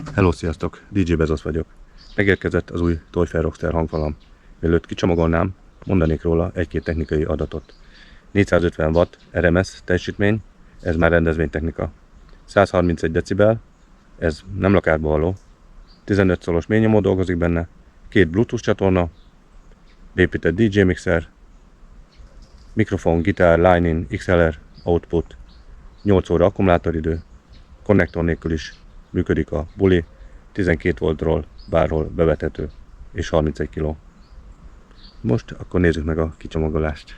Hello, sziasztok! DJ Bezos vagyok. Megérkezett az új Toyfare Rockstar hangfalam. Mielőtt kicsomagolnám, mondanék róla egy-két technikai adatot. 450 watt RMS teljesítmény, ez már rendezvénytechnika. 131 decibel, ez nem lakásba való. 15 szolos mélynyomó dolgozik benne, 2 Bluetooth csatorna, beépített DJ mixer, mikrofon, gitár, line-in, XLR, output, 8 óra akkumulátoridő, konnektor nélkül is működik a buli, 12 voltról bárhol bevethető, és 31 kg. Most akkor nézzük meg a kicsomagolást.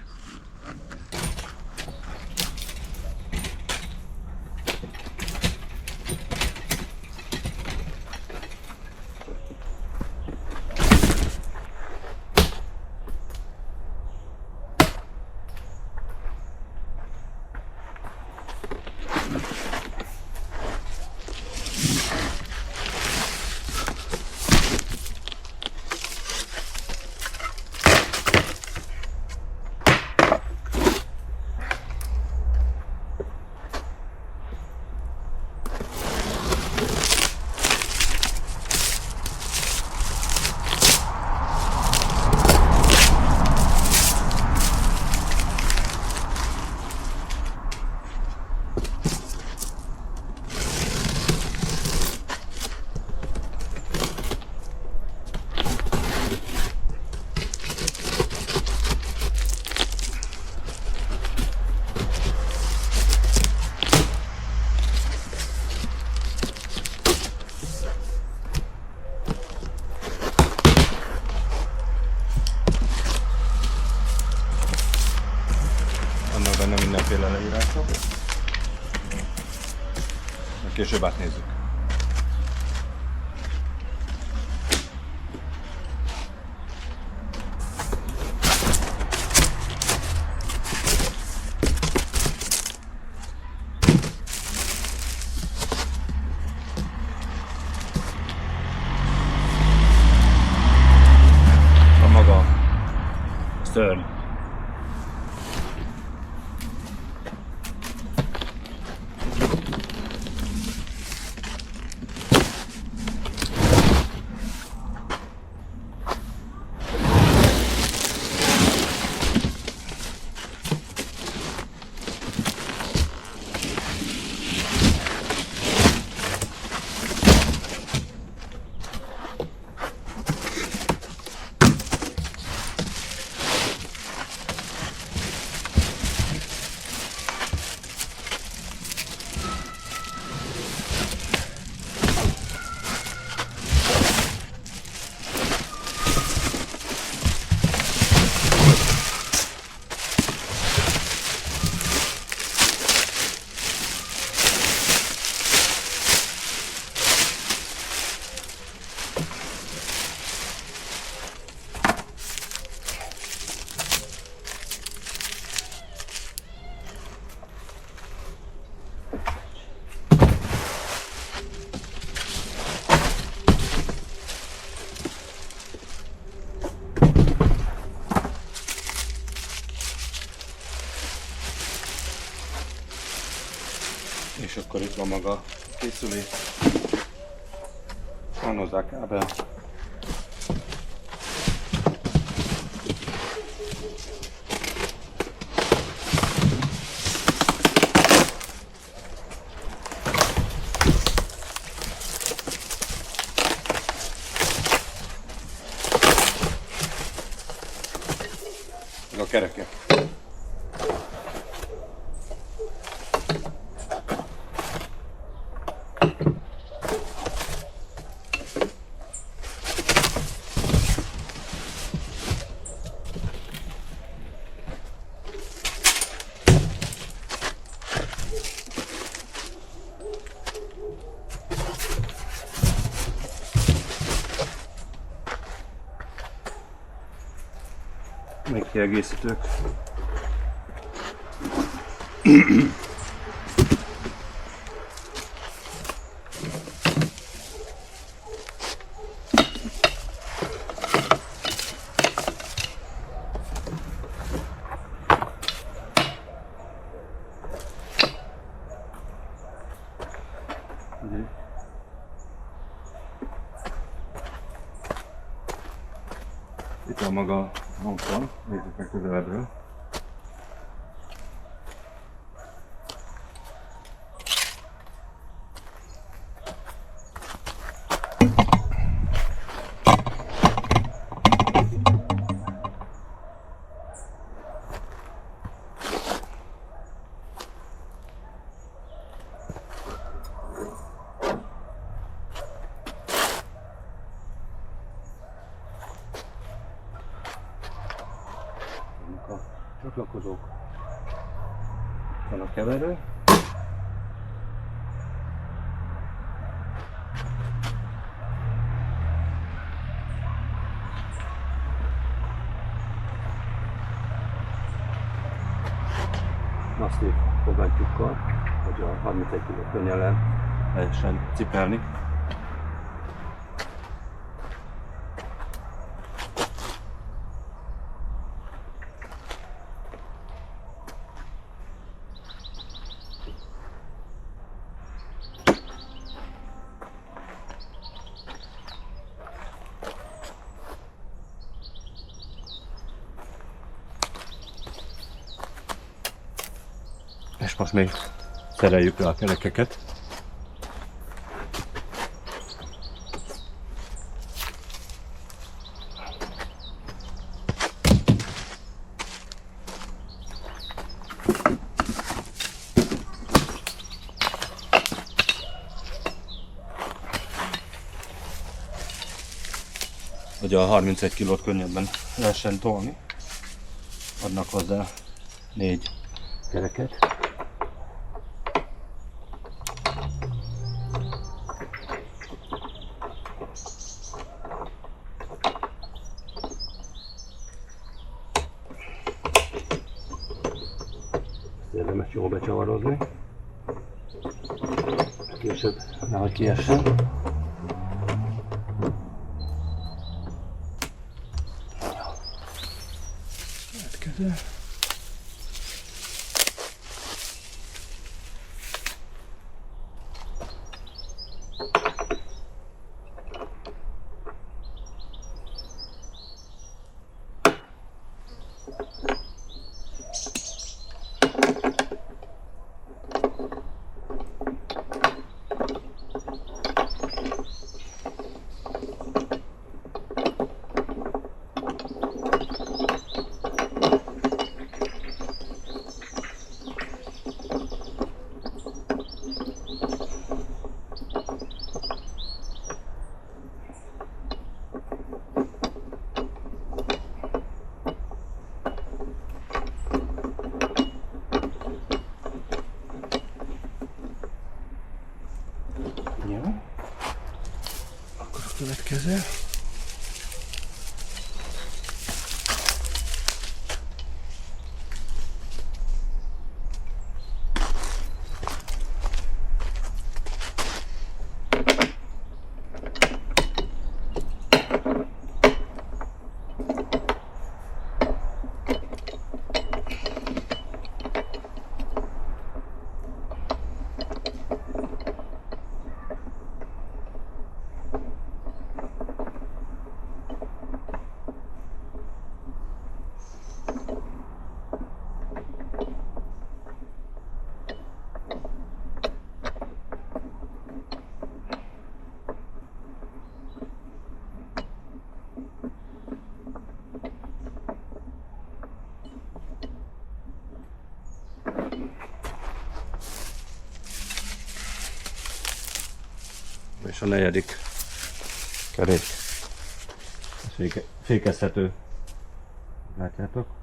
Vannak benne mindenféle leírások. Később átnézzük. A maga szörny. És akkor itt van maga a készülék. Van hozzá kábel. Meg a kerekek. Még kiegészítők. Itt van maga a hangfal, nézzük meg közelebbről. A csatlakozók, van a keverő, masszív fogantyúkkal, hogy a 31 kg könnyellen lehessen cipelni. És most még szereljük le a kerekeket. Hogy a 31 kilót könnyebben lehessen tolni, adnak hozzá 4 kereket. Érdemes jól becsavarozni, később nehogy kiessen. Következő. Jó. Akkor a következő. És a negyedik kerék. Ez fékezhető. Látjátok?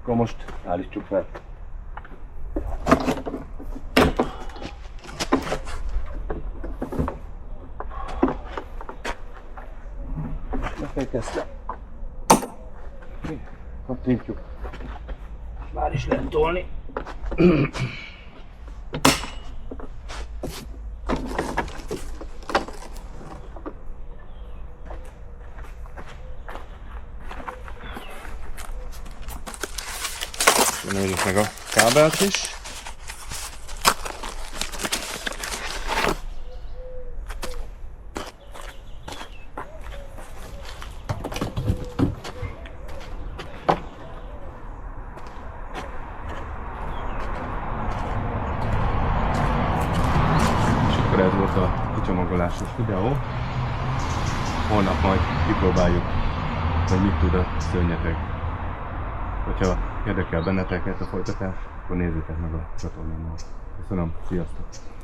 Akkor most állítsuk fel. Befejkezte. Kattintjuk. Már is lehet tolni. Nézzük meg a kábelt is. Ez volt a kicsomagolásos videó. Holnap majd kipróbáljuk, hogy mit tud a szörnyeteg. Hogyha érdekel benneteket a folytatás, akkor nézzétek meg a csatornámon. Köszönöm, sziasztok!